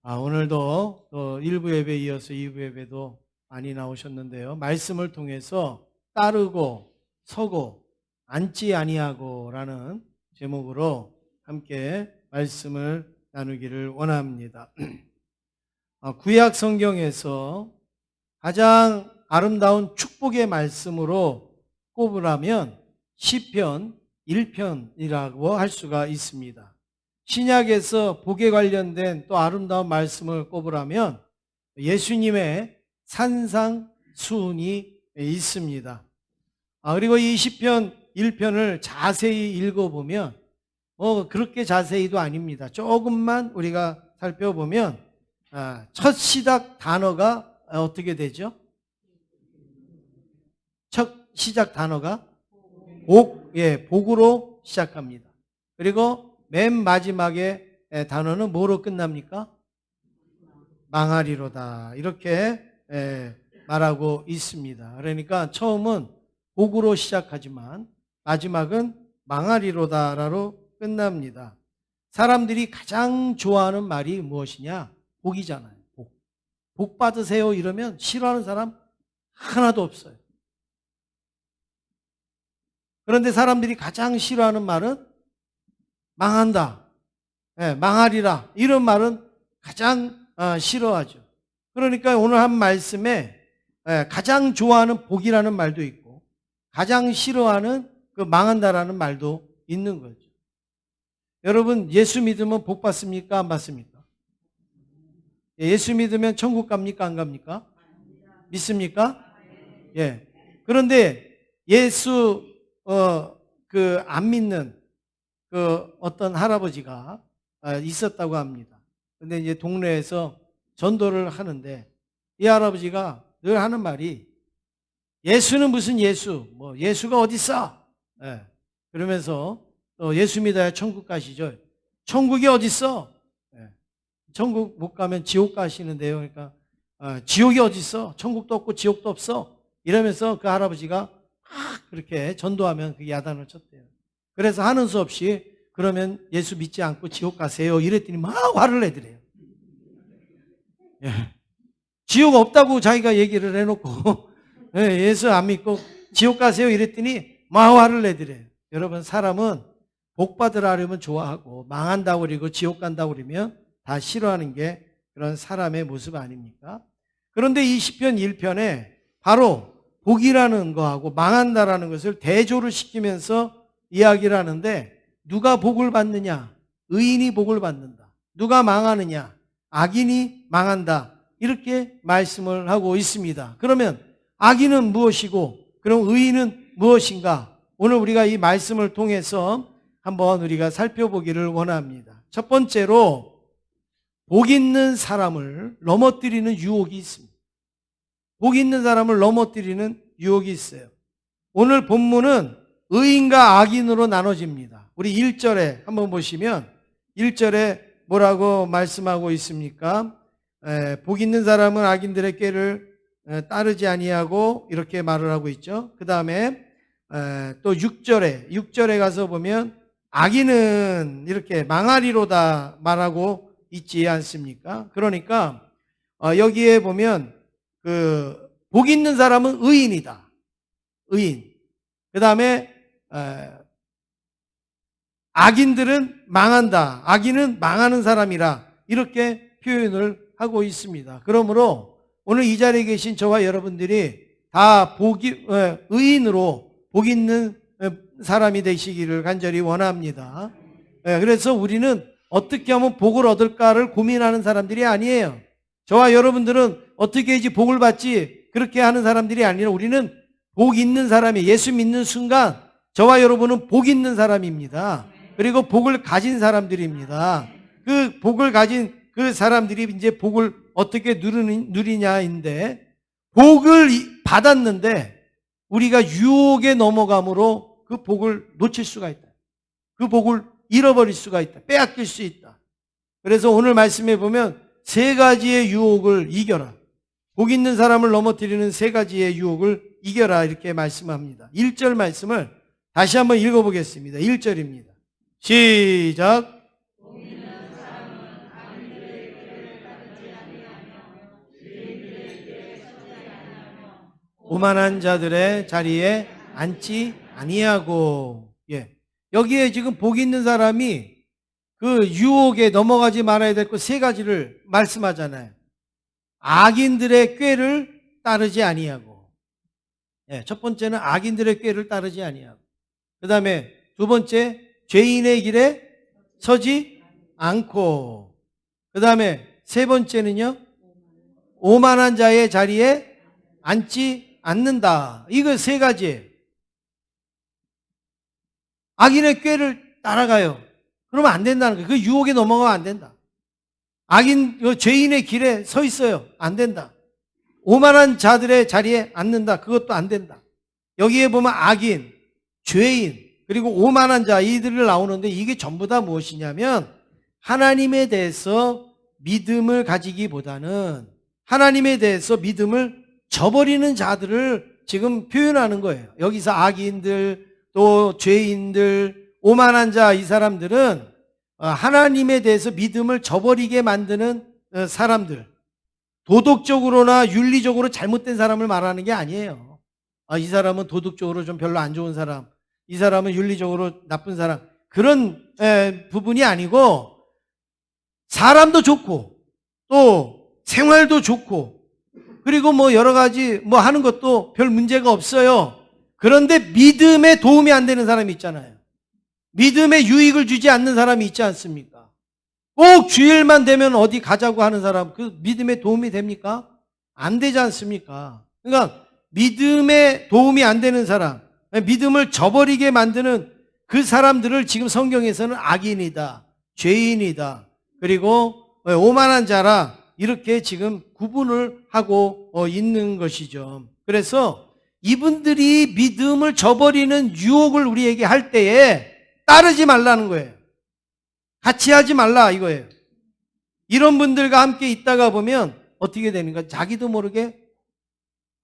오늘도 또 1부 예배에 이어서 2부 예배도 많이 나오셨는데요. 말씀을 통해서 따르고 서고 앉지 아니하고라는 제목으로 함께 말씀을 나누기를 원합니다. 구약 성경에서 가장 아름다운 축복의 말씀으로 꼽으라면 시편 1편이라고 할 수가 있습니다. 신약에서 복에 관련된 또 아름다운 말씀을 꼽으라면 예수님의 산상수훈이 있습니다. 그리고 이 시편 1편을 자세히 읽어보면 그렇게 자세히도 아닙니다. 조금만 우리가 살펴보면 첫 시작 단어가 어떻게 되죠? 첫 시작 단어가 복으로 시작합니다. 그리고 맨 마지막에 단어는 뭐로 끝납니까? 망하리로다. 이렇게 말하고 있습니다. 그러니까 처음은 복으로 시작하지만 마지막은 망하리로다로 끝납니다. 사람들이 가장 좋아하는 말이 무엇이냐? 복이잖아요. 복 받으세요 이러면 싫어하는 사람 하나도 없어요. 그런데 사람들이 가장 싫어하는 말은 망한다, 망하리라, 이런 말은 가장 싫어하죠. 그러니까 오늘 한 말씀에 가장 좋아하는 복이라는 말도 있고 가장 싫어하는 그 망한다라는 말도 있는 거죠. 여러분, 예수 믿으면 복 받습니까? 안 받습니까? 예수 믿으면 천국 갑니까? 안 갑니까? 믿습니까? 예. 그런데 예수 안 믿는 어떤 할아버지가 있었다고 합니다. 근데 이제 동네에서 전도를 하는데 이 할아버지가 늘 하는 말이 예수는 무슨 예수, 예수가 어딨어? 그러면서 또 예수 믿어야 천국 가시죠. 천국이 어딨어? 천국 못 가면 지옥 가시는데요. 그러니까 지옥이 어딨어? 천국도 없고 지옥도 없어. 이러면서 그 할아버지가 막 그렇게 전도하면 그 야단을 쳤대요. 그래서 하는 수 없이 그러면 예수 믿지 않고 지옥 가세요 이랬더니 막 화를 내더래요. 지옥 없다고 자기가 얘기를 해놓고 예수 안 믿고 지옥 가세요 이랬더니 막 화를 내더래요. 여러분, 사람은 복 받으려면 좋아하고 망한다고 그러고 지옥 간다고 그러면 다 싫어하는 게 그런 사람의 모습 아닙니까? 그런데 이 시편 1편에 바로 복이라는 거하고 망한다라는 것을 대조를 시키면서 이야기를 하는데 누가 복을 받느냐? 의인이 복을 받는다. 누가 망하느냐? 악인이 망한다. 이렇게 말씀을 하고 있습니다. 그러면 악인은 무엇이고 그럼 의인은 무엇인가? 오늘 우리가 이 말씀을 통해서 한번 우리가 살펴보기를 원합니다. 첫 번째로 복 있는 사람을 넘어뜨리는 유혹이 있습니다. 복 있는 사람을 넘어뜨리는 유혹이 있어요. 오늘 본문은 의인과 악인으로 나눠집니다. 우리 1절에 한번 보시면 1절에 뭐라고 말씀하고 있습니까? 복 있는 사람은 악인들의 꾀를 따르지 아니하고 이렇게 말을 하고 있죠. 그 다음에 또 6절에 가서 보면 악인은 이렇게 망하리로다 말하고 있지 않습니까? 그러니까 여기에 보면 복 있는 사람은 의인이다. 의인. 그 다음에 악인들은 망한다. 악인은 망하는 사람이라 이렇게 표현을 하고 있습니다. 그러므로 오늘 이 자리에 계신 저와 여러분들이 다 의인으로 복 있는 사람이 되시기를 간절히 원합니다. 그래서 우리는 어떻게 하면 복을 얻을까를 고민하는 사람들이 아니에요. 저와 여러분들은 어떻게 해야지 복을 받지 그렇게 하는 사람들이 아니라 우리는 복 있는 사람이 예수 믿는 순간 저와 여러분은 복 있는 사람입니다. 그리고 복을 가진 사람들입니다. 그 복을 가진 그 사람들이 이제 복을 어떻게 누리냐인데 복을 받았는데 우리가 유혹에 넘어감으로 그 복을 놓칠 수가 있다. 그 복을 잃어버릴 수가 있다. 빼앗길 수 있다. 그래서 오늘 말씀에 보면 세 가지의 유혹을 이겨라. 복 있는 사람을 넘어뜨리는 세 가지의 유혹을 이겨라 이렇게 말씀합니다. 1절 말씀을 다시 한번 읽어보겠습니다. 1절입니다. 시작. 오만한 자들의 자리에 앉지 아니하고. 예. 여기에 지금 복 있는 사람이 그 유혹에 넘어가지 말아야 될 것 세 가지를 말씀하잖아요. 악인들의 꾀를 따르지 아니하고. 예, 첫 번째는 악인들의 꾀를 따르지 아니하고. 그 다음에 두 번째, 죄인의 길에 서지 않고. 그 다음에 세 번째는요, 오만한 자의 자리에 앉지 않는다. 이거 세 가지예요. 악인의 꾀를 따라가요. 그러면 안 된다는 거예요. 그 유혹에 넘어가면 안 된다. 죄인의 길에 서 있어요. 안 된다. 오만한 자들의 자리에 앉는다. 그것도 안 된다. 여기에 보면 악인, 죄인, 그리고 오만한 자, 이들을 나오는데 이게 전부 다 무엇이냐면 하나님에 대해서 믿음을 가지기보다는 하나님에 대해서 믿음을 저버리는 자들을 지금 표현하는 거예요. 여기서 악인들, 또 죄인들, 오만한 자, 이 사람들은 하나님에 대해서 믿음을 저버리게 만드는 사람들, 도덕적으로나 윤리적으로 잘못된 사람을 말하는 게 아니에요. 이 사람은 도덕적으로 좀 별로 안 좋은 사람, 이 사람은 윤리적으로 나쁜 사람, 그런 부분이 아니고 사람도 좋고 또 생활도 좋고 그리고 뭐 여러 가지 뭐 하는 것도 별 문제가 없어요. 그런데 믿음에 도움이 안 되는 사람이 있잖아요. 믿음에 유익을 주지 않는 사람이 있지 않습니까? 꼭 주일만 되면 어디 가자고 하는 사람, 그 믿음에 도움이 됩니까? 안 되지 않습니까? 그러니까 믿음에 도움이 안 되는 사람, 믿음을 저버리게 만드는 그 사람들을 지금 성경에서는 악인이다, 죄인이다, 그리고 오만한 자라 이렇게 지금 구분을 하고 있는 것이죠. 그래서 이분들이 믿음을 저버리는 유혹을 우리에게 할 때에 따르지 말라는 거예요. 같이 하지 말라 이거예요. 이런 분들과 함께 있다가 보면 어떻게 되는가? 자기도 모르게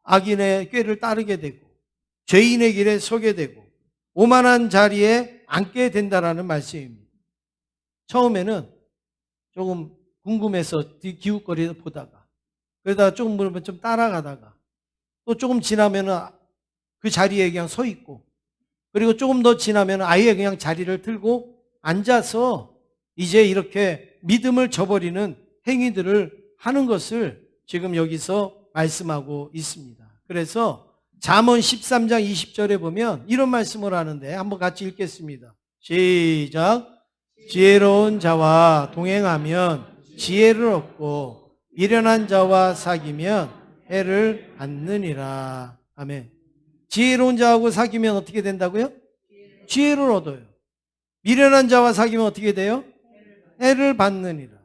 악인의 꾀를 따르게 되고 죄인의 길에 서게 되고 오만한 자리에 앉게 된다라는 말씀입니다. 처음에는 조금 궁금해서 기웃거리서 보다가 그러다가 조금 물으면 좀 따라가다가 또 조금 지나면은 그 자리에 그냥 서 있고 그리고 조금 더 지나면 아예 그냥 자리를 틀고 앉아서 이제 이렇게 믿음을 저버리는 행위들을 하는 것을 지금 여기서 말씀하고 있습니다. 그래서 잠언 13장 20절에 보면 이런 말씀을 하는데 한번 같이 읽겠습니다. 시작. 지혜로운 자와 동행하면 지혜를 얻고 미련한 자와 사귀면 해를 받느니라. 아멘. 지혜로운 자하고 사귀면 어떻게 된다고요? 지혜를 얻어요. 미련한 자와 사귀면 어떻게 돼요? 해를 받느니라.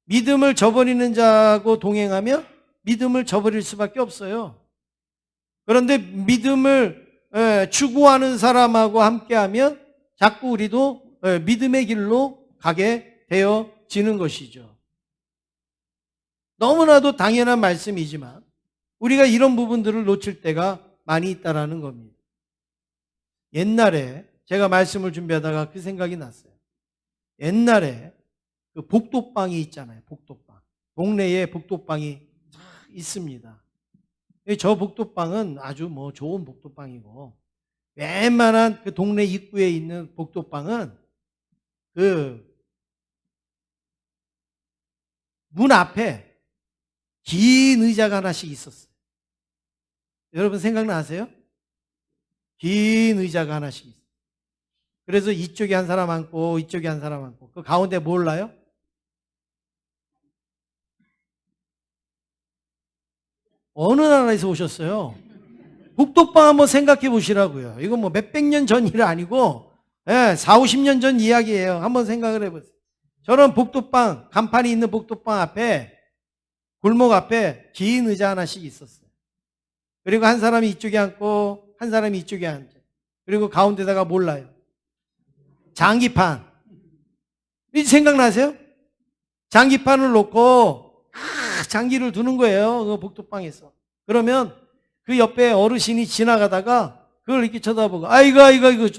믿음을 저버리는 자하고 동행하면 믿음을 저버릴 수밖에 없어요. 그런데 믿음을 추구하는 사람하고 함께하면 자꾸 우리도 믿음의 길로 가게 되어지는 것이죠. 너무나도 당연한 말씀이지만 우리가 이런 부분들을 놓칠 때가 많이 있다라는 겁니다. 옛날에 제가 말씀을 준비하다가 그 생각이 났어요. 옛날에 그 복도방이 있잖아요. 복도방. 동네에 복도방이 있습니다. 저 복도방은 아주 뭐 좋은 복도방이고 웬만한 그 동네 입구에 있는 복도방은 그 문 앞에 긴 의자가 하나씩 있었어요. 여러분 생각나세요? 긴 의자가 하나씩 있어요. 그래서 이쪽에 한 사람 앉고 이쪽에 한 사람 앉고 그 가운데 몰라요? 어느 나라에서 오셨어요? 복도방 한번 생각해 보시라고요. 이거 뭐 몇백 년 전 일 아니고 4, 50년 전 이야기예요. 한번 생각을 해보세요. 저런 복도방, 간판이 있는 복도방 앞에 골목 앞에 긴 의자 하나씩 있었어요. 그리고 한 사람이 이쪽에 앉고 한 사람이 이쪽에 앉아요. 그리고 가운데다가 몰라요? 장기판. 생각나세요? 장기판을 놓고 장기를 두는 거예요. 그 복도방에서. 그러면 그 옆에 어르신이 지나가다가 그걸 이렇게 쳐다보고 아이고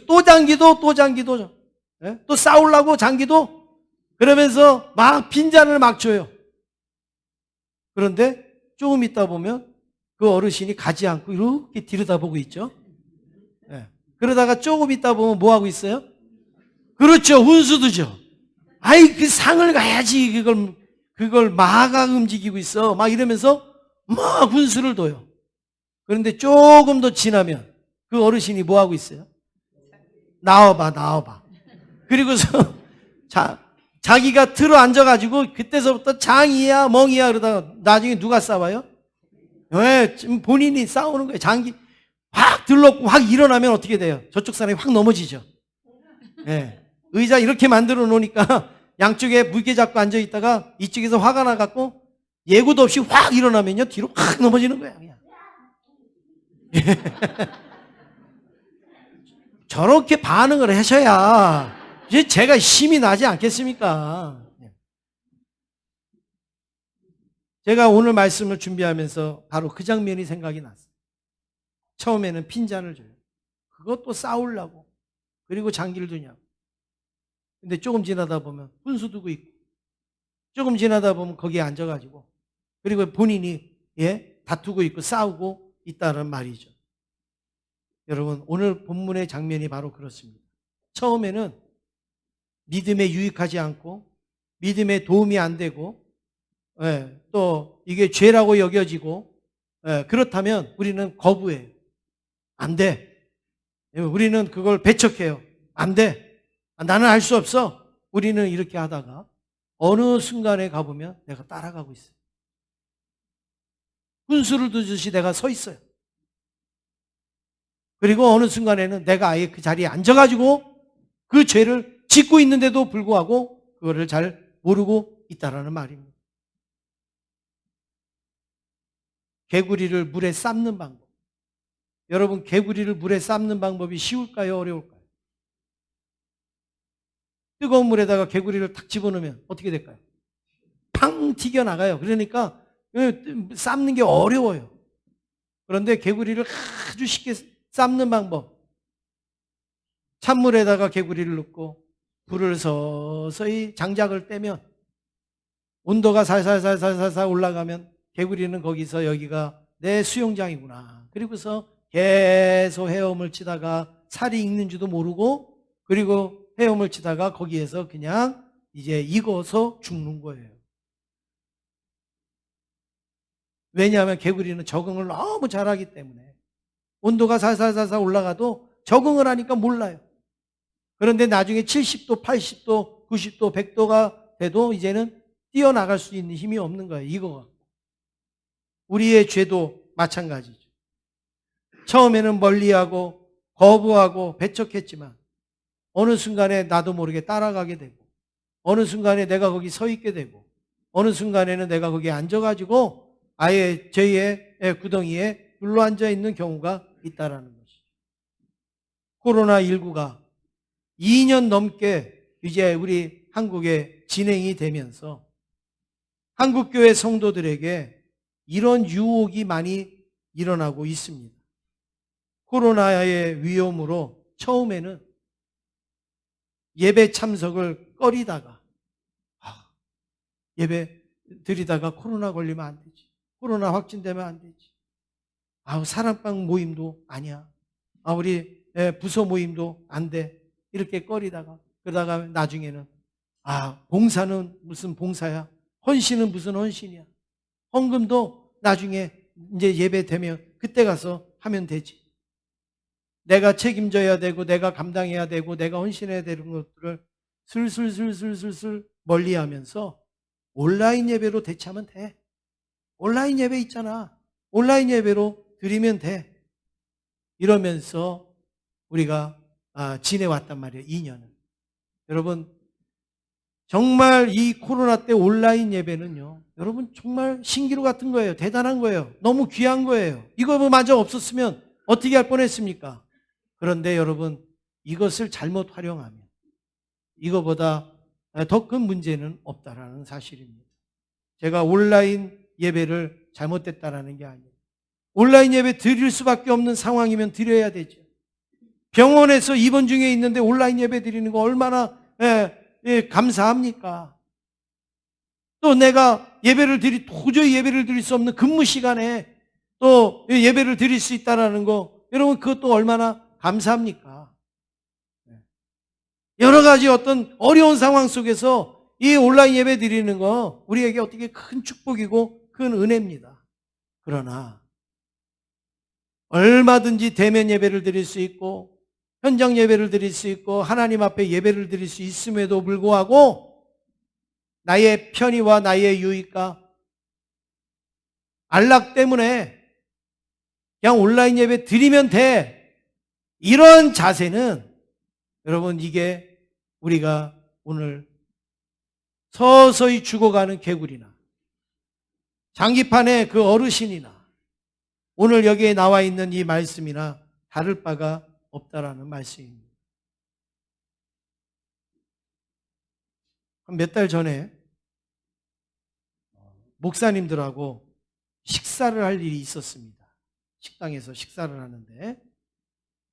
또 장기도 또 싸우려고 장기도 그러면서 막 빈잔을 막 줘요. 그런데 조금 있다 보면 그 어르신이 가지 않고 이렇게 들여다보고 있죠. 예. 그러다가 조금 있다 보면 뭐 하고 있어요? 그렇죠. 훈수두죠. 아이, 그 상을 가야지. 그걸 마가 움직이고 있어. 막 이러면서 막 훈수를 둬요. 그런데 조금 더 지나면 그 어르신이 뭐 하고 있어요? 나와봐. 그리고서 자기가 들어 앉아가지고 그때서부터 장이야 멍이야 그러다가 나중에 누가 싸워요? 왜? 지금 본인이 싸우는 거예요. 장기 확 들렀고 확 일어나면 어떻게 돼요? 저쪽 사람이 확 넘어지죠. 예. 의자 이렇게 만들어 놓으니까 양쪽에 무게 잡고 앉아 있다가 이쪽에서 화가 나갖고 예고도 없이 확 일어나면요 뒤로 확 넘어지는 거예요. 그냥. 저렇게 반응을 하셔야 이제 제가 힘이 나지 않겠습니까? 제가 오늘 말씀을 준비하면서 바로 그 장면이 생각이 났어요. 처음에는 핀잔을 줘요. 그것도 싸우려고. 그리고 장기를 두냐고. 근데 조금 지나다 보면 훈수 두고 있고 조금 지나다 보면 거기에 앉아가지고 그리고 본인이 다투고 있고 싸우고 있다는 말이죠. 여러분 오늘 본문의 장면이 바로 그렇습니다. 처음에는 믿음에 유익하지 않고 믿음에 도움이 안 되고 또 이게 죄라고 여겨지고 그렇다면 우리는 거부해요. 안 돼. 우리는 그걸 배척해요. 안 돼. 나는 할 수 없어. 우리는 이렇게 하다가 어느 순간에 가보면 내가 따라가고 있어요. 훈수를 두듯이 내가 서 있어요. 그리고 어느 순간에는 내가 아예 그 자리에 앉아가지고 그 죄를 짓고 있는데도 불구하고 그거를 잘 모르고 있다라는 말입니다. 개구리를 물에 삶는 방법. 여러분 개구리를 물에 삶는 방법이 쉬울까요? 어려울까요? 뜨거운 물에다가 개구리를 탁 집어넣으면 어떻게 될까요? 팡 튀겨나가요. 그러니까 삶는 게 어려워요. 그런데 개구리를 아주 쉽게 삶는 방법. 찬물에다가 개구리를 넣고 불을 서서히 장작을 떼면 온도가 살살살살살살 올라가면 개구리는 거기서 여기가 내 수영장이구나. 그리고서 계속 헤엄을 치다가 살이 익는지도 모르고 그리고 헤엄을 치다가 거기에서 그냥 이제 익어서 죽는 거예요. 왜냐하면 개구리는 적응을 너무 잘하기 때문에 온도가 살살살살 올라가도 적응을 하니까 몰라요. 그런데 나중에 70도, 80도, 90도, 100도가 돼도 이제는 뛰어나갈 수 있는 힘이 없는 거예요. 익어갖고. 우리의 죄도 마찬가지죠. 처음에는 멀리하고 거부하고 배척했지만 어느 순간에 나도 모르게 따라가게 되고 어느 순간에 내가 거기 서 있게 되고 어느 순간에는 내가 거기에 앉아가지고 아예 죄의 구덩이에 눌러앉아 있는 경우가 있다라는 것이죠. 코로나19가 2년 넘게 이제 우리 한국에 진행이 되면서 한국교회 성도들에게 이런 유혹이 많이 일어나고 있습니다. 코로나의 위험으로 처음에는 예배 참석을 꺼리다가 예배 드리다가 코로나 걸리면 안 되지. 코로나 확진되면 안 되지. 사랑방 모임도 아니야. 우리 부서 모임도 안 돼. 이렇게 꺼리다가 그러다가 나중에는 봉사는 무슨 봉사야. 헌신은 무슨 헌신이야. 헌금도 나중에 이제 예배 되면 그때 가서 하면 되지. 내가 책임져야 되고 내가 감당해야 되고 내가 헌신해야 되는 것들을 슬슬슬슬슬슬 멀리하면서 온라인 예배로 대체하면 돼. 온라인 예배 있잖아. 온라인 예배로 드리면 돼. 이러면서 우리가 지내왔단 말이에요. 2년을. 여러분 정말 이 코로나 때 온라인 예배는요. 여러분 정말 신기루 같은 거예요. 대단한 거예요. 너무 귀한 거예요. 이거마저 없었으면 어떻게 할 뻔했습니까? 그런데 여러분 이것을 잘못 활용하면 이거보다 더 큰 문제는 없다라는 사실입니다. 제가 온라인 예배를 잘못됐다라는 게 아니에요. 온라인 예배 드릴 수밖에 없는 상황이면 드려야 되죠. 병원에서 입원 중에 있는데 온라인 예배 드리는 거 얼마나 감사합니까? 또 내가 도저히 예배를 드릴 수 없는 근무 시간에 또 예배를 드릴 수 있다는 거, 여러분 그것도 얼마나 감사합니까? 여러 가지 어떤 어려운 상황 속에서 이 온라인 예배 드리는 거 우리에게 어떻게 큰 축복이고 큰 은혜입니다. 그러나 얼마든지 대면 예배를 드릴 수 있고 현장 예배를 드릴 수 있고 하나님 앞에 예배를 드릴 수 있음에도 불구하고 나의 편의와 나의 유익과 안락 때문에 그냥 온라인 예배 드리면 돼, 이런 자세는 여러분 이게 우리가 오늘 서서히 죽어가는 개구리나 장기판의 그 어르신이나 오늘 여기에 나와 있는 이 말씀이나 다를 바가 없다라는 말씀입니다. 한 몇 달 전에 목사님들하고 식사를 할 일이 있었습니다. 식당에서 식사를 하는데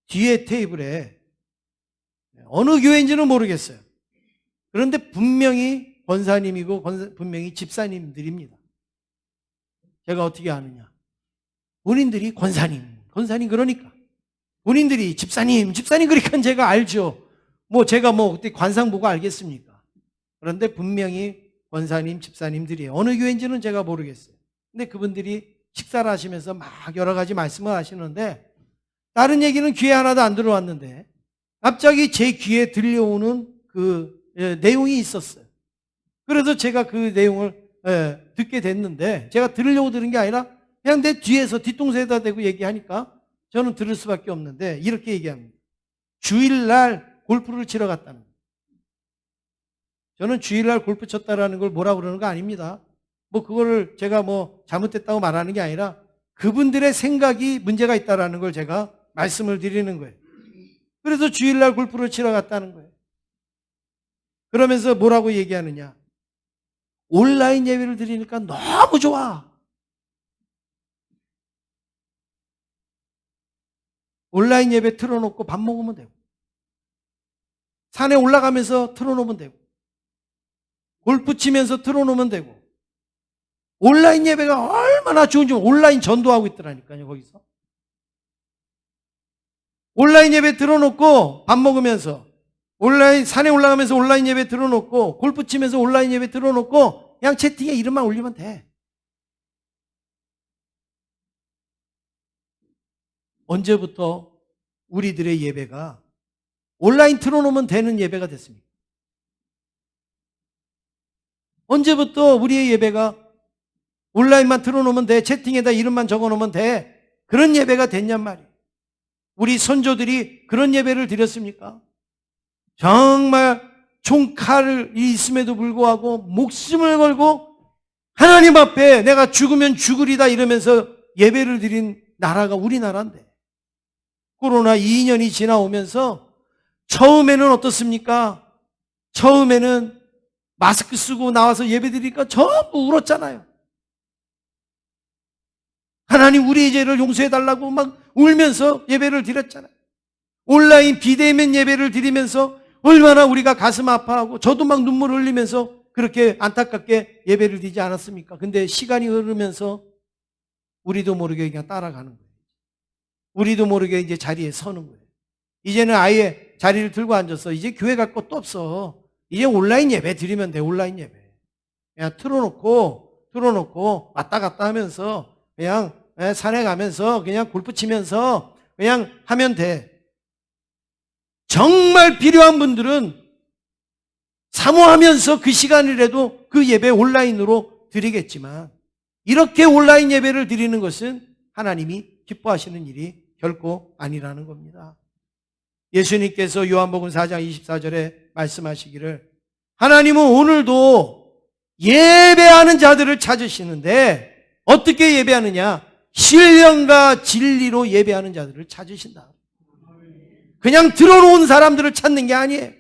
뒤에 테이블에 어느 교회인지는 모르겠어요. 그런데 분명히 권사님이고 분명히 집사님들입니다. 제가 어떻게 아느냐? 본인들이 권사님 그러니까 본인들이 집사님 그러니까 제가 알죠. 제가 어떻게 관상 보고 알겠습니까? 그런데 분명히 권사님, 집사님들이에요. 어느 교회인지는 제가 모르겠어요. 근데 그분들이 식사를 하시면서 막 여러 가지 말씀을 하시는데 다른 얘기는 귀에 하나도 안 들어왔는데 갑자기 제 귀에 들려오는 그 내용이 있었어요. 그래서 제가 그 내용을 듣게 됐는데 제가 들으려고 들은 게 아니라 그냥 내 뒤에서 뒤통수에다 대고 얘기하니까 저는 들을 수밖에 없는데 이렇게 얘기합니다. 주일날 골프를 치러 갔다는 거예요. 저는 주일날 골프 쳤다라는 걸 뭐라 그러는 거 아닙니다. 그거를 제가 잘못됐다고 말하는 게 아니라 그분들의 생각이 문제가 있다라는 걸 제가 말씀을 드리는 거예요. 그래서 주일날 골프를 치러 갔다는 거예요. 그러면서 뭐라고 얘기하느냐? 온라인 예배를 드리니까 너무 좋아. 온라인 예배 틀어놓고 밥 먹으면 되고 산에 올라가면서 틀어놓으면 되고 골프 치면서 틀어놓으면 되고 온라인 예배가 얼마나 좋은지 온라인 전도하고 있더라니까요. 거기서 온라인 예배 틀어놓고 밥 먹으면서 온라인 산에 올라가면서 온라인 예배 틀어놓고 골프 치면서 온라인 예배 틀어놓고 그냥 채팅에 이름만 올리면 돼. 언제부터 우리들의 예배가 온라인 틀어놓으면 되는 예배가 됐습니까? 언제부터 우리의 예배가 온라인만 틀어놓으면 돼, 채팅에다 이름만 적어놓으면 돼, 그런 예배가 됐냔 말이에요. 우리 선조들이 그런 예배를 드렸습니까? 정말 총칼이 있음에도 불구하고 목숨을 걸고 하나님 앞에 내가 죽으면 죽으리다 이러면서 예배를 드린 나라가 우리나라인데 코로나 2년이 지나오면서 처음에는 어떻습니까? 처음에는 마스크 쓰고 나와서 예배 드리니까 전부 울었잖아요. 하나님 우리의 죄를 용서해달라고 막 울면서 예배를 드렸잖아요. 온라인 비대면 예배를 드리면서 얼마나 우리가 가슴 아파하고 저도 막 눈물 흘리면서 그렇게 안타깝게 예배를 드리지 않았습니까? 근데 시간이 흐르면서 우리도 모르게 그냥 따라가는 거예요. 우리도 모르게 이제 자리에 서는 거예요. 이제는 아예 자리를 들고 앉아서 이제 교회 갈 것도 없어. 이제 온라인 예배 드리면 돼. 온라인 예배. 그냥 틀어놓고 왔다 갔다 하면서 그냥 산에 가면서 그냥 골프 치면서 그냥 하면 돼. 정말 필요한 분들은 사모하면서 그 시간이라도 그 예배 온라인으로 드리겠지만 이렇게 온라인 예배를 드리는 것은 하나님이 기뻐하시는 일이 결코 아니라는 겁니다. 예수님께서 요한복음 4장 24절에 말씀하시기를 하나님은 오늘도 예배하는 자들을 찾으시는데 어떻게 예배하느냐? 신령과 진리로 예배하는 자들을 찾으신다. 그냥 들어놓은 사람들을 찾는 게 아니에요.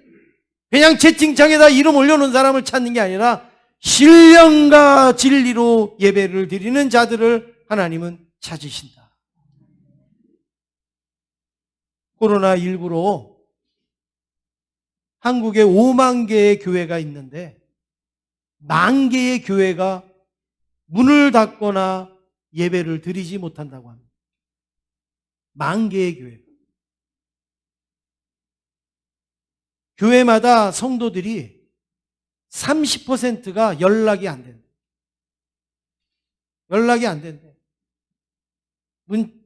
그냥 채팅창에다 이름 올려놓은 사람을 찾는 게 아니라 신령과 진리로 예배를 드리는 자들을 하나님은 찾으신다. 코로나19로 한국에 5만 개의 교회가 있는데 1만 개의 교회가 문을 닫거나 예배를 드리지 못한다고 합니다. 10,000개의 교회. 교회마다 성도들이 30%가 연락이 안 된대. 연락이 안 된대.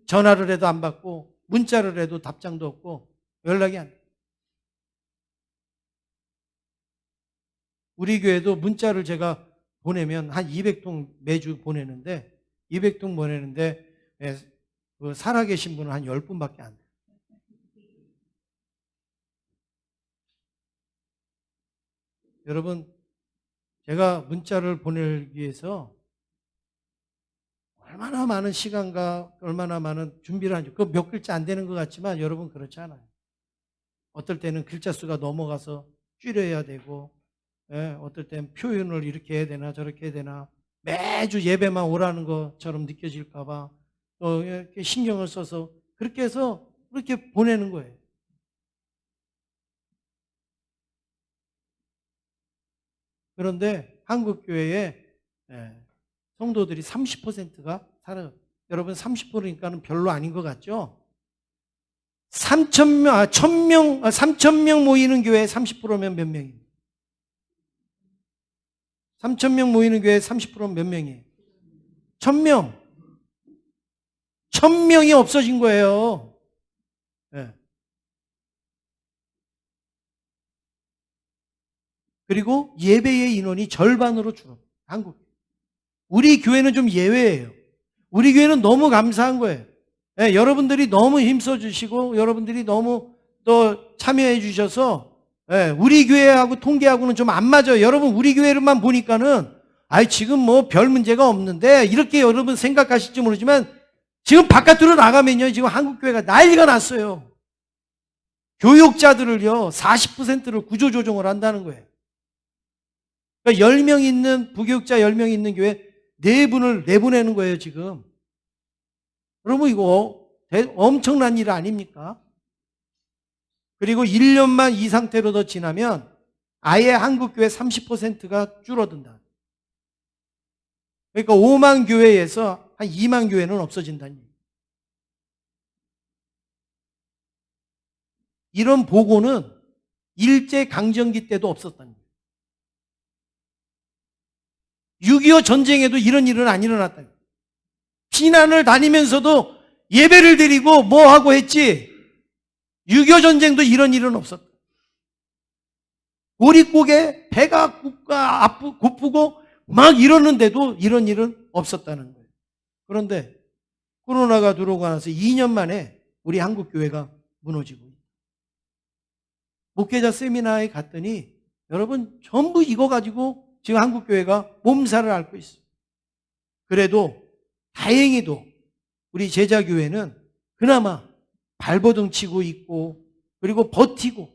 전화를 해도 안 받고 문자를 해도 답장도 없고 연락이 안 돼. 우리 교회도 문자를 제가 보내면 한 200통 매주 보내는데 200통 보내는데 그 살아계신 분은 한 10분밖에 안 돼요. 여러분, 제가 문자를 보내기 위해서 얼마나 많은 시간과 얼마나 많은 준비를 하죠. 그 몇 글자 안 되는 것 같지만 여러분 그렇지 않아요. 어떨 때는 글자 수가 넘어가서 줄여야 되고, 어떨 때는 표현을 이렇게 해야 되나 저렇게 해야 되나 매주 예배만 오라는 것처럼 느껴질까 봐 또 이렇게 신경을 써서 그렇게 해서 그렇게 보내는 거예요. 그런데 한국교회에 성도들이 30%가 살아요. 여러분 30%니까는 별로 아닌 것 같죠? 3,000명 모이는 교회에 30%면 몇 명이에요? 3,000명 모이는 교회에 30%면 몇 명이에요? 1,000명. 1,000명이 없어진 거예요. 네. 그리고 예배의 인원이 절반으로 줄었어요. 한국. 우리 교회는 좀 예외예요. 우리 교회는 너무 감사한 거예요. 네, 여러분들이 너무 힘써 주시고 여러분들이 너무 또 참여해 주셔서 우리 교회하고 통계하고는 좀 안 맞아요. 여러분 우리 교회를만 보니까는 지금 뭐 별 문제가 없는데 이렇게 여러분 생각하실지 모르지만 지금 바깥으로 나가면요 지금 한국교회가 난리가 났어요. 교육자들을요 40%를 구조조정을 한다는 거예요. 그러니까 10명 있는 부교육자 10명 있는 교회 4분을 내보내는 거예요 지금. 여러분 이거 엄청난 일 아닙니까? 그리고 1년만 이 상태로 더 지나면 아예 한국교회 30%가 줄어든다. 그러니까 5만 교회에서 한 2만 교회는 없어진다는 얘기예요. 이런 보고는 일제강점기 때도 없었다는 거예요. 6.25 전쟁에도 이런 일은 안 일어났다는 거예요. 피난을 다니면서도 예배를 드리고 뭐 하고 했지 6.25 전쟁도 이런 일은 없었다. 보릿고개 배가 고프고 막 이러는데도 이런 일은 없었다는 거예요. 그런데 코로나가 들어오고 나서 2년 만에 우리 한국교회가 무너지고 있어요. 목회자 세미나에 갔더니 여러분 전부 이거 가지고 지금 한국교회가 몸살을 앓고 있어요. 그래도 다행히도 우리 제자교회는 그나마 발버둥 치고 있고 그리고 버티고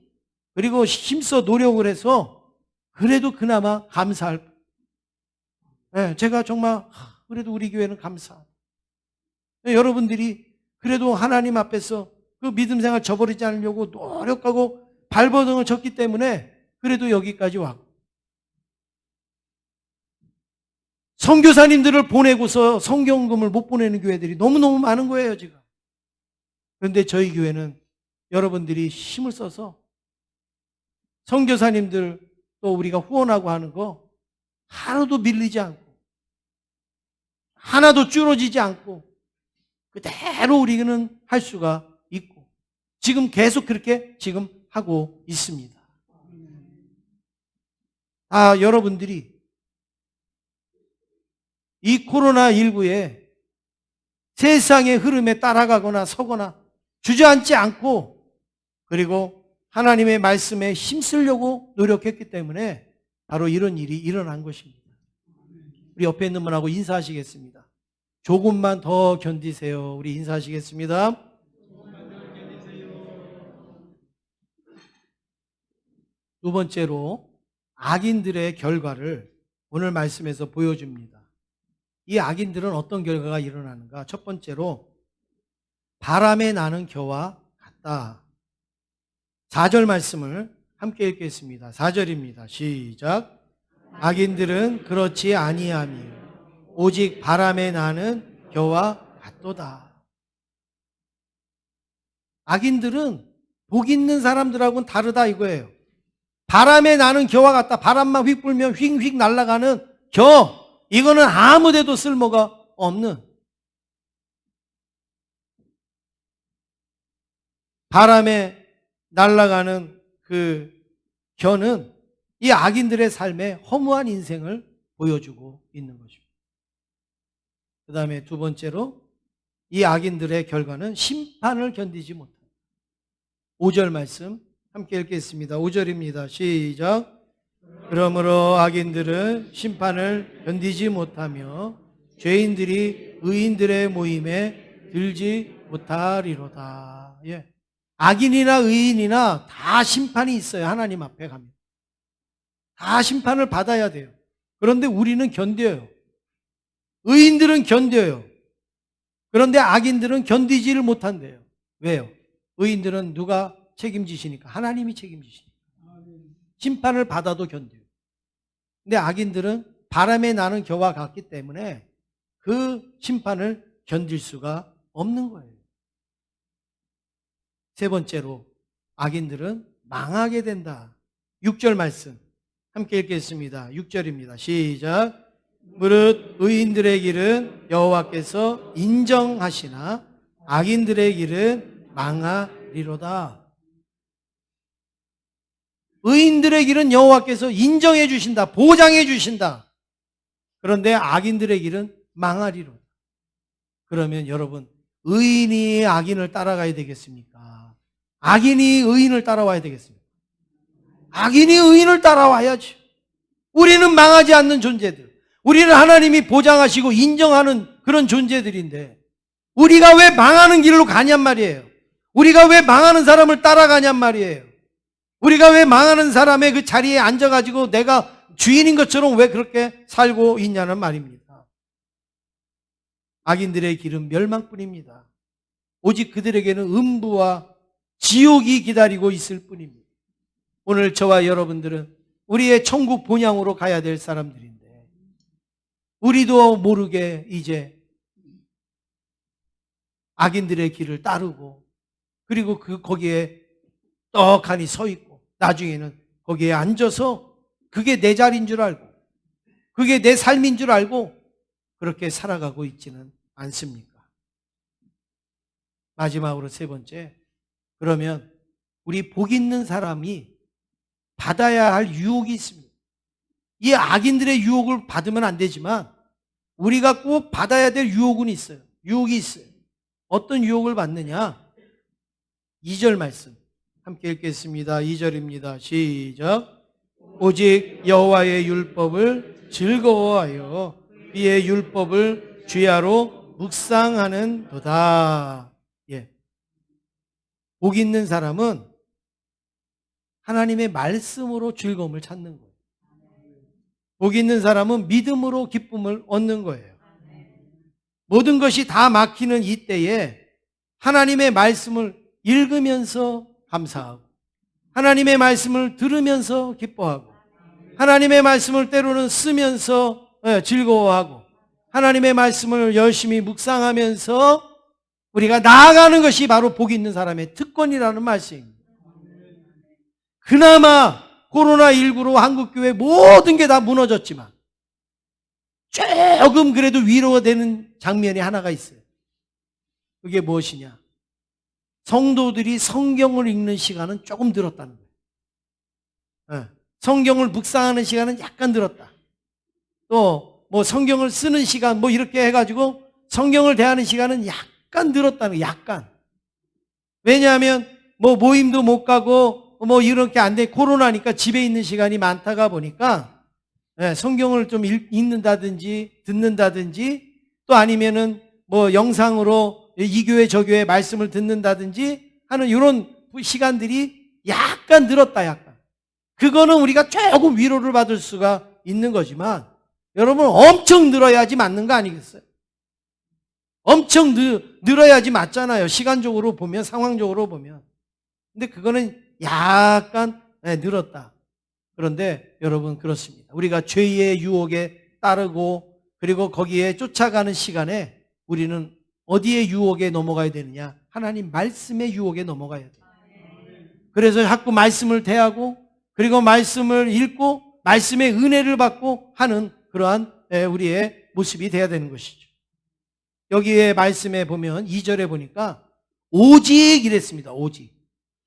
그리고 힘써 노력을 해서 그래도 그나마 감사할 제가 정말 그래도 우리 교회는 감사합니다. 여러분들이 그래도 하나님 앞에서 그 믿음 생활 저버리지 않으려고 노력하고 발버둥을 쳤기 때문에 그래도 여기까지 왔고 선교사님들을 보내고서 성경금을 못 보내는 교회들이 너무너무 많은 거예요 지금. 그런데 저희 교회는 여러분들이 힘을 써서 선교사님들 또 우리가 후원하고 하는 거 하나도 밀리지 않고 하나도 줄어지지 않고 그대로 우리는 할 수가 있고 지금 계속 그렇게 지금 하고 있습니다. 여러분들이 이 코로나19에 세상의 흐름에 따라가거나 서거나 주저앉지 않고 그리고 하나님의 말씀에 힘쓰려고 노력했기 때문에 바로 이런 일이 일어난 것입니다. 우리 옆에 있는 분하고 인사하시겠습니다. 조금만 더 견디세요. 우리 인사하시겠습니다. 두 번째로 악인들의 결과를 오늘 말씀에서 보여줍니다. 이 악인들은 어떤 결과가 일어나는가? 첫 번째로 바람에 나는 겨와 같다. 4절 말씀을 함께 읽겠습니다. 4절입니다. 시작. 악인들은 그렇지 아니하며 오직 바람에 나는 겨와 같도다. 악인들은 복 있는 사람들하고는 다르다 이거예요. 바람에 나는 겨와 같다. 바람만 휙 불면 휙휙 날아가는 겨. 이거는 아무 데도 쓸모가 없는, 바람에 날아가는 그 겨는 이 악인들의 삶에 허무한 인생을 보여주고 있는 것입니다. 그 다음에 두 번째로 이 악인들의 결과는 심판을 견디지 못합니다. 5절 말씀 함께 읽겠습니다. 5절입니다. 시작. 그러므로 악인들은 심판을 견디지 못하며 죄인들이 의인들의 모임에 들지 못하리로다. 예. 악인이나 의인이나 다 심판이 있어요. 하나님 앞에 가면. 다 심판을 받아야 돼요. 그런데 우리는 견뎌요. 의인들은 견뎌요. 그런데 악인들은 견디지를 못한대요. 왜요? 의인들은 누가 책임지시니까? 하나님이 책임지시니까. 심판을 받아도 견뎌요. 근데 악인들은 바람에 나는 겨와 같기 때문에 그 심판을 견딜 수가 없는 거예요. 세 번째로 악인들은 망하게 된다. 6절 말씀 함께 읽겠습니다. 6절입니다. 시작. 무릇 의인들의 길은 여호와께서 인정하시나 악인들의 길은 망하리로다. 의인들의 길은 여호와께서 인정해 주신다. 보장해 주신다. 그런데 악인들의 길은 망하리로다. 그러면 여러분, 의인이 악인을 따라가야 되겠습니까? 악인이 의인을 따라와야 되겠습니까? 악인이 의인을 따라와야죠. 우리는 망하지 않는 존재들. 우리는 하나님이 보장하시고 인정하는 그런 존재들인데 우리가 왜 망하는 길로 가냔 말이에요. 우리가 왜 망하는 사람을 따라가냔 말이에요. 우리가 왜 망하는 사람의 그 자리에 앉아가지고 내가 주인인 것처럼 왜 그렇게 살고 있냐는 말입니다. 악인들의 길은 멸망뿐입니다. 오직 그들에게는 음부와 지옥이 기다리고 있을 뿐입니다. 오늘 저와 여러분들은 우리의 천국 본향으로 가야 될 사람들인데 우리도 모르게 이제 악인들의 길을 따르고 그리고 거기에 떡하니 서 있고 나중에는 거기에 앉아서 그게 내 자리인 줄 알고 그게 내 삶인 줄 알고 그렇게 살아가고 있지는 않습니까? 마지막으로 세 번째, 그러면 우리 복 있는 사람이 받아야 할 유혹이 있습니다. 이 악인들의 유혹을 받으면 안 되지만 우리가 꼭 받아야 될 유혹은 있어요. 유혹이 있어요. 어떤 유혹을 받느냐? 2절 말씀 함께 읽겠습니다. 2절입니다. 시작. 오직 여호와의 율법을 즐거워하여 그의 율법을 주야로 묵상하는 도다. 예. 복 있는 사람은 하나님의 말씀으로 즐거움을 찾는 거예요. 복 있는 사람은 믿음으로 기쁨을 얻는 거예요. 모든 것이 다 막히는 이때에 하나님의 말씀을 읽으면서 감사하고 하나님의 말씀을 들으면서 기뻐하고 하나님의 말씀을 때로는 쓰면서 즐거워하고 하나님의 말씀을 열심히 묵상하면서 우리가 나아가는 것이 바로 복 있는 사람의 특권이라는 말씀입니다. 그나마 코로나19로 한국교회 모든 게 다 무너졌지만 조금 그래도 위로가 되는 장면이 하나가 있어요. 그게 무엇이냐? 성도들이 성경을 읽는 시간은 조금 늘었다는 거예요. 성경을 묵상하는 시간은 약간 늘었다. 또 뭐 성경을 쓰는 시간 뭐 이렇게 해가지고 성경을 대하는 시간은 약간 늘었다는 거예요. 약간. 왜냐하면 뭐 모임도 못 가고 뭐 이렇게 안 돼. 코로나니까 집에 있는 시간이 많다가 보니까 성경을 좀 읽는다든지 듣는다든지 또 아니면은 뭐 영상으로 이 교회 저 교회 말씀을 듣는다든지 하는 이런 시간들이 약간 늘었다. 약간. 그거는 우리가 조금 위로를 받을 수가 있는 거지만 여러분 엄청 늘어야지 맞는 거 아니겠어요? 엄청 늘어야지 맞잖아요. 시간적으로 보면 상황적으로 보면. 근데 그거는 약간 늘었다. 그런데 여러분 그렇습니다. 우리가 죄의 유혹에 따르고 그리고 거기에 쫓아가는 시간에 우리는 어디에 유혹에 넘어가야 되느냐? 하나님 말씀의 유혹에 넘어가야 돼. 그래서 자꾸 말씀을 대하고 그리고 말씀을 읽고 말씀의 은혜를 받고 하는 그러한 우리의 모습이 돼야 되는 것이죠. 여기에 말씀에 보면 2절에 보니까 오직 이랬습니다. 오직.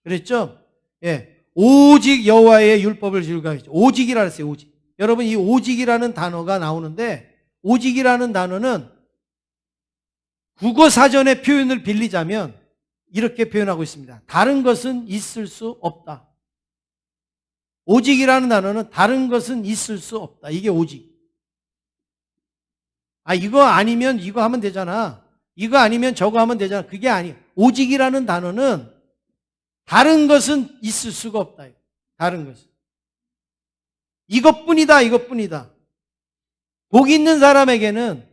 그랬죠? 예. 오직 여호와의 율법을 즐거워하죠. 오직이라 했어요. 오직. 여러분 이 오직이라는 단어가 나오는데 오직이라는 단어는 국어 사전의 표현을 빌리자면 이렇게 표현하고 있습니다. 다른 것은 있을 수 없다. 오직이라는 단어는 다른 것은 있을 수 없다. 이게 오직. 이거 아니면 이거 하면 되잖아. 이거 아니면 저거 하면 되잖아. 그게 아니에요. 오직이라는 단어는 다른 것은 있을 수가 없다. 다른 것은. 이것뿐이다. 이것뿐이다. 복 있는 사람에게는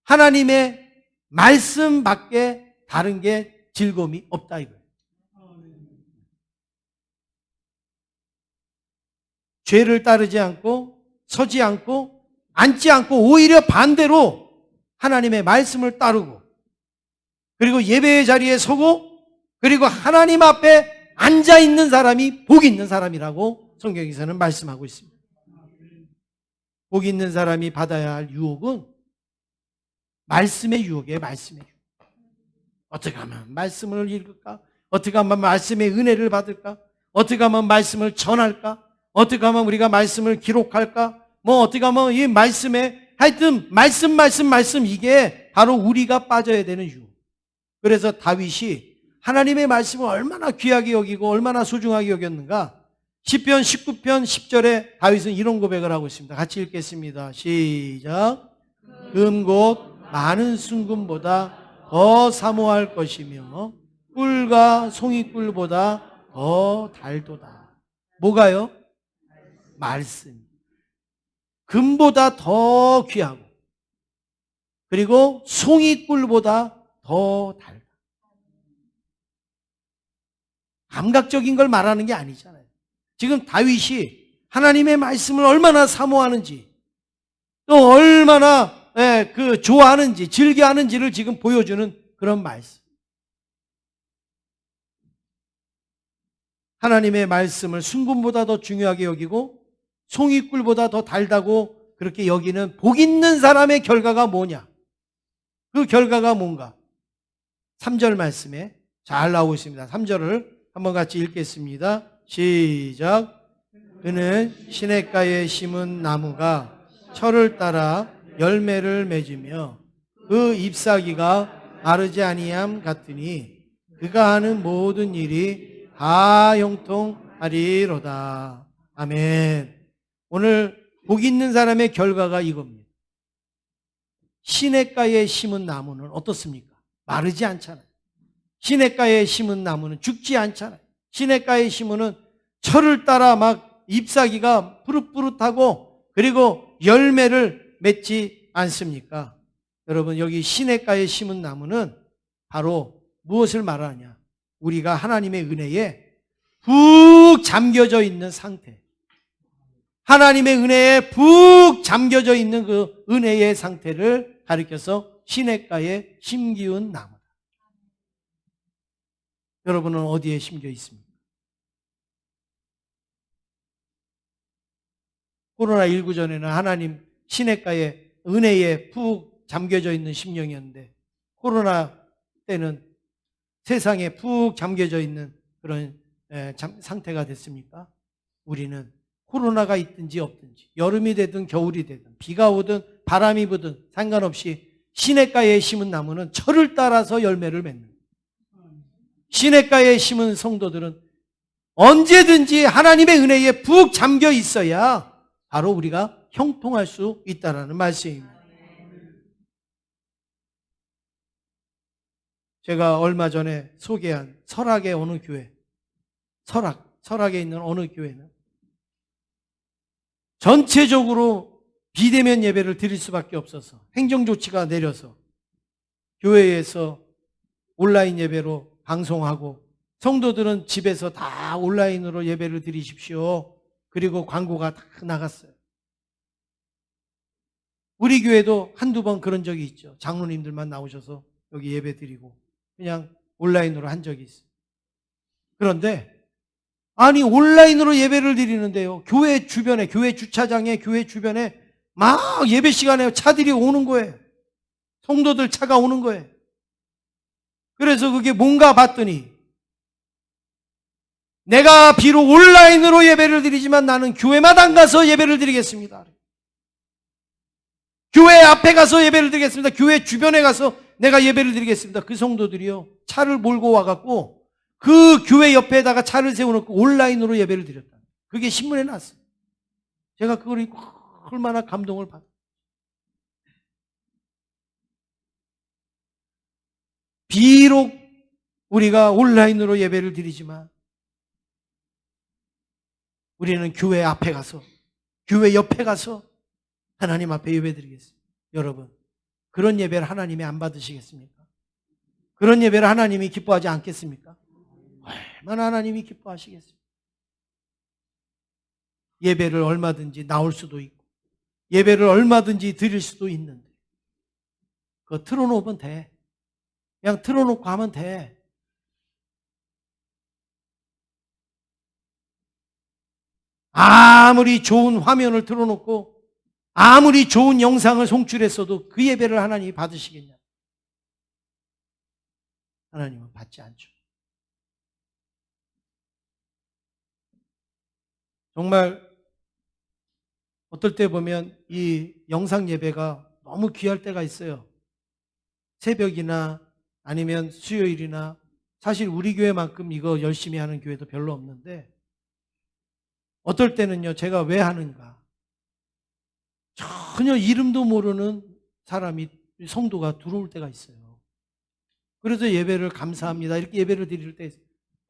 하나님의 말씀밖에 다른 게 즐거움이 없다 이거예요. 죄를 따르지 않고 서지 않고 앉지 않고 오히려 반대로 하나님의 말씀을 따르고 그리고 예배의 자리에 서고 그리고 하나님 앞에 앉아 있는 사람이 복 있는 사람이라고 성경에서는 말씀하고 있습니다. 복 있는 사람이 받아야 할 유혹은 말씀의 유혹이에요. 말씀의 유혹. 어떻게 하면 말씀을 읽을까? 어떻게 하면 말씀의 은혜를 받을까? 어떻게 하면 말씀을 전할까? 어떻게 하면 우리가 말씀을 기록할까? 어떻게 하면 이 말씀에 하여튼 말씀 이게 바로 우리가 빠져야 되는 유혹. 그래서 다윗이 하나님의 말씀을 얼마나 귀하게 여기고 얼마나 소중하게 여겼는가? 시편 19편 10절에 다윗은 이런 고백을 하고 있습니다. 같이 읽겠습니다. 시작. 금곧 많은 순금보다 더 사모할 것이며 꿀과 송이꿀보다 더 달도다. 뭐가요? 말씀. 금보다 더 귀하고 그리고 송이꿀보다 더 달다. 감각적인 걸 말하는 게 아니잖아요. 지금 다윗이 하나님의 말씀을 얼마나 사모하는지 또 얼마나 좋아하는지 즐겨하는지를 지금 보여주는 그런 말씀. 하나님의 말씀을 순금보다 더 중요하게 여기고 송이꿀보다 더 달다고 그렇게 여기는 복 있는 사람의 결과가 뭐냐? 그 결과가 뭔가? 3절 말씀에 잘 나오고 있습니다. 3절을 한번 같이 읽겠습니다. 시작. 그는 시냇가에 심은 나무가 철을 따라 열매를 맺으며 그 잎사귀가 마르지 아니함 같으니 그가 하는 모든 일이 다 형통하리로다. 아멘. 오늘 복 있는 사람의 결과가 이겁니다. 시냇가에 심은 나무는 어떻습니까? 마르지 않잖아요. 시냇가에 심은 나무는 죽지 않잖아요. 시냇가에 심으면 철을 따라 막 잎사귀가 푸릇푸릇하고 그리고 열매를 맺지 않습니까? 여러분 여기 시냇가에 심은 나무는 바로 무엇을 말하냐? 우리가 하나님의 은혜에 푹 잠겨져 있는 상태. 하나님의 은혜에 푹 잠겨져 있는 그 은혜의 상태를 가리켜서 시냇가에 심기운 나무다. 여러분은 어디에 심겨 있습니까? 코로나19 전에는 하나님 시냇가에 은혜에 푹 잠겨져 있는 심령이었는데 코로나 때는 세상에 푹 잠겨져 있는 그런 상태가 됐습니까? 우리는 코로나가 있든지 없든지 여름이 되든 겨울이 되든 비가 오든 바람이 부든 상관없이 시냇가에 심은 나무는 철을 따라서 열매를 맺는 거예요. 시냇가에 심은 성도들은 언제든지 하나님의 은혜에 푹 잠겨 있어야 바로 우리가 형통할 수 있다는 말씀입니다. 제가 얼마 전에 소개한 설악의 어느 교회, 설악에 있는 어느 교회는 전체적으로 비대면 예배를 드릴 수밖에 없어서 행정조치가 내려서 교회에서 온라인 예배로 방송하고 성도들은 집에서 다 온라인으로 예배를 드리십시오. 그리고 광고가 다 나갔어요. 우리 교회도 한두 번 그런 적이 있죠. 장로님들만 나오셔서 여기 예배 드리고 그냥 온라인으로 한 적이 있어요. 그런데 아니 온라인으로 예배를 드리는데요. 교회 주변에, 교회 주차장에, 교회 주변에 막 예배 시간에 차들이 오는 거예요. 성도들 차가 오는 거예요. 그래서 그게 뭔가 봤더니 내가 비록 온라인으로 예배를 드리지만 나는 교회마다 가서 예배를 드리겠습니다. 교회 앞에 가서 예배를 드리겠습니다. 교회 주변에 가서 내가 예배를 드리겠습니다. 그 성도들이요. 차를 몰고 와갖고 그 교회 옆에다가 차를 세워놓고 온라인으로 예배를 드렸다. 그게 신문에 났어요. 제가 그걸 읽고 얼마나 감동을 받았어요. 비록 우리가 온라인으로 예배를 드리지만 우리는 교회 앞에 가서, 교회 옆에 가서 하나님 앞에 예배 드리겠습니다. 여러분, 그런 예배를 하나님이 안 받으시겠습니까? 그런 예배를 하나님이 기뻐하지 않겠습니까? 얼마나 하나님이 기뻐하시겠습니까? 예배를 얼마든지 나올 수도 있고 예배를 얼마든지 드릴 수도 있는데 그거 틀어놓으면 돼. 그냥 틀어놓고 하면 돼. 아무리 좋은 화면을 틀어놓고 아무리 좋은 영상을 송출했어도 그 예배를 하나님이 받으시겠냐? 하나님은 받지 않죠. 정말 어떨 때 보면 이 영상 예배가 너무 귀할 때가 있어요. 새벽이나 아니면 수요일이나 사실 우리 교회만큼 이거 열심히 하는 교회도 별로 없는데 어떨 때는요, 제가 왜 하는가? 전혀 이름도 모르는 사람이, 성도가 들어올 때가 있어요. 그래서 예배를 감사합니다. 이렇게 예배를 드릴 때 있어요.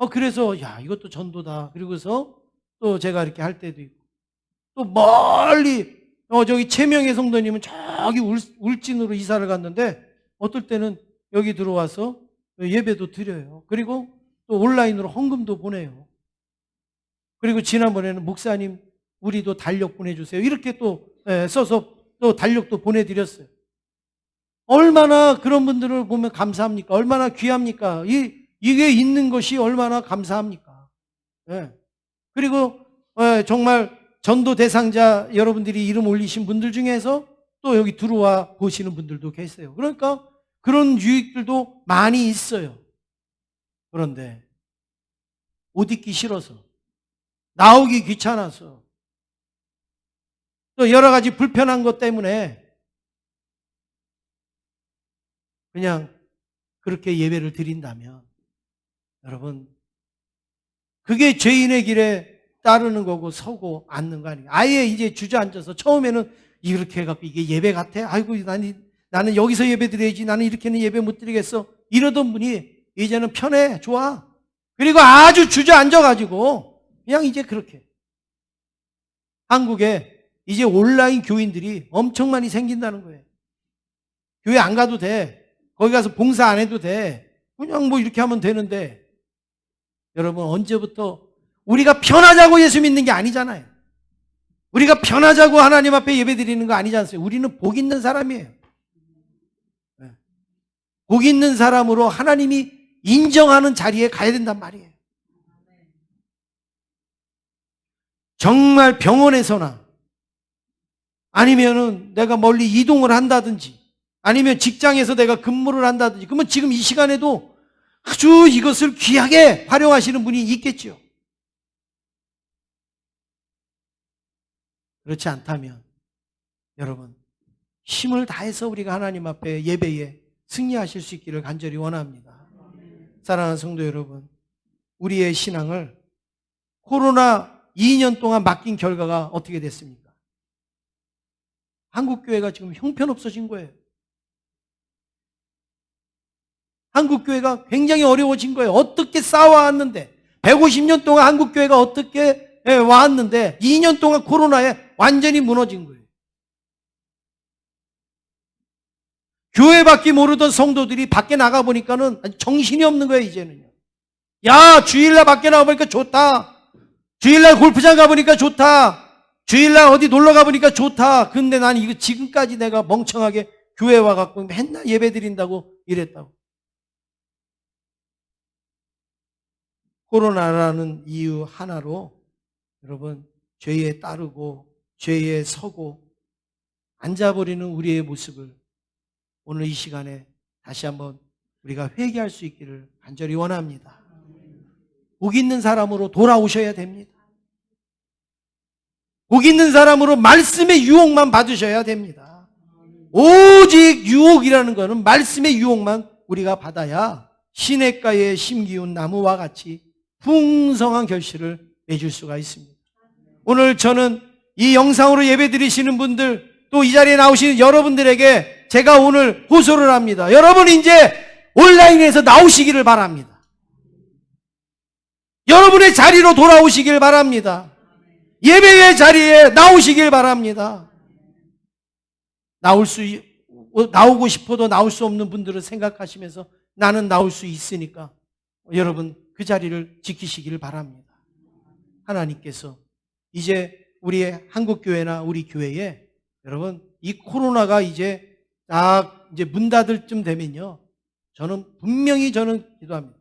그래서, 야, 이것도 전도다. 그리고서 또 제가 이렇게 할 때도 있고. 또 멀리, 저기 최명의 성도님은 저기 울진으로 이사를 갔는데 어떨 때는 여기 들어와서 예배도 드려요. 그리고 또 온라인으로 헌금도 보내요. 그리고 지난번에는 목사님 우리도 달력 보내주세요. 이렇게 또 써서 또 달력도 보내드렸어요. 얼마나 그런 분들을 보면 감사합니까? 얼마나 귀합니까? 이게 있는 것이 얼마나 감사합니까? 그리고 정말 전도 대상자 여러분들이 이름 올리신 분들 중에서 또 여기 들어와 보시는 분들도 계세요. 그러니까 그런 유익들도 많이 있어요. 그런데 옷 입기 싫어서 나오기 귀찮아서 또 여러 가지 불편한 것 때문에 그냥 그렇게 예배를 드린다면 여러분 그게 죄인의 길에 따르는 거고 서고 앉는 거 아니에요. 아예 이제 주저앉아서 처음에는 이렇게 해갖고 이게 예배 같아? 아이고 나는 여기서 예배 드려야지. 나는 이렇게는 예배 못 드리겠어. 이러던 분이 이제는 편해. 좋아. 그리고 아주 주저앉아가지고 그냥 이제 그렇게. 한국에 이제 온라인 교인들이 엄청 많이 생긴다는 거예요. 교회 안 가도 돼. 거기 가서 봉사 안 해도 돼. 그냥 뭐 이렇게 하면 되는데 여러분 언제부터 우리가 편하자고 예수 믿는 게 아니잖아요. 우리가 편하자고 하나님 앞에 예배 드리는 거 아니지 않습니까? 우리는 복 있는 사람이에요. 복 있는 사람으로 하나님이 인정하는 자리에 가야 된단 말이에요. 정말 병원에서나 아니면은 내가 멀리 이동을 한다든지 아니면 직장에서 내가 근무를 한다든지 그러면 지금 이 시간에도 아주 이것을 귀하게 활용하시는 분이 있겠죠. 그렇지 않다면 여러분 힘을 다해서 우리가 하나님 앞에 예배에 승리하실 수 있기를 간절히 원합니다. 사랑하는 성도 여러분, 우리의 신앙을 코로나 2년 동안 맡긴 결과가 어떻게 됐습니까? 한국교회가 지금 형편없어진 거예요. 한국교회가 굉장히 어려워진 거예요. 어떻게 쌓아왔는데 150년 동안 한국교회가 어떻게 왔는데 2년 동안 코로나에 완전히 무너진 거예요. 교회밖에 모르던 성도들이 밖에 나가보니까는 정신이 없는 거예요, 이제는요. 야, 주일날 밖에 나가보니까 좋다. 주일날 골프장 가보니까 좋다. 주일날 어디 놀러 가보니까 좋다. 근데 난 이거 지금까지 내가 멍청하게 교회 와갖고 맨날 예배 드린다고 이랬다고. 코로나라는 이유 하나로 여러분 죄에 따르고 죄에 서고 앉아버리는 우리의 모습을 오늘 이 시간에 다시 한번 우리가 회개할 수 있기를 간절히 원합니다. 복 있는 사람으로 돌아오셔야 됩니다. 복 있는 사람으로 말씀의 유혹만 받으셔야 됩니다. 오직 유혹이라는 것은 말씀의 유혹만 우리가 받아야 시냇가에 심기운 나무와 같이 풍성한 결실을 맺을 수가 있습니다. 오늘 저는 이 영상으로 예배드리시는 분들 또 이 자리에 나오시는 여러분들에게 제가 오늘 호소를 합니다. 여러분 이제 온라인에서 나오시기를 바랍니다. 여러분의 자리로 돌아오시길 바랍니다. 예배의 자리에 나오시길 바랍니다. 나오고 싶어도 나올 수 없는 분들을 생각하시면서 나는 나올 수 있으니까 여러분 그 자리를 지키시길 바랍니다. 하나님께서 이제 우리의 한국교회나 우리 교회에 여러분 이 코로나가 이제 문 닫을 쯤 되면요. 저는 분명히 기도합니다.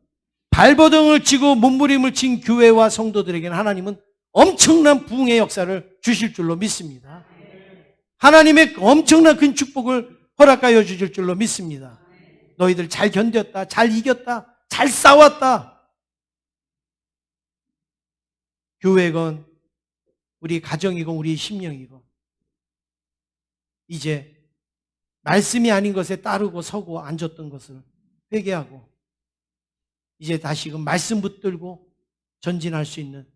발버둥을 치고 몸부림을 친 교회와 성도들에게는 하나님은 엄청난 부흥의 역사를 주실 줄로 믿습니다. 하나님의 엄청난 큰 축복을 허락하여 주실 줄로 믿습니다. 너희들 잘 견뎠다, 잘 이겼다, 잘 싸웠다. 교회건 우리 가정이건 우리 심령이건 이제 말씀이 아닌 것에 따르고 서고 앉았던 것을 회개하고 이제 다시금 말씀 붙들고 전진할 수 있는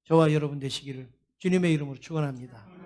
저와 여러분 되시기를 주님의 이름으로 축원합니다.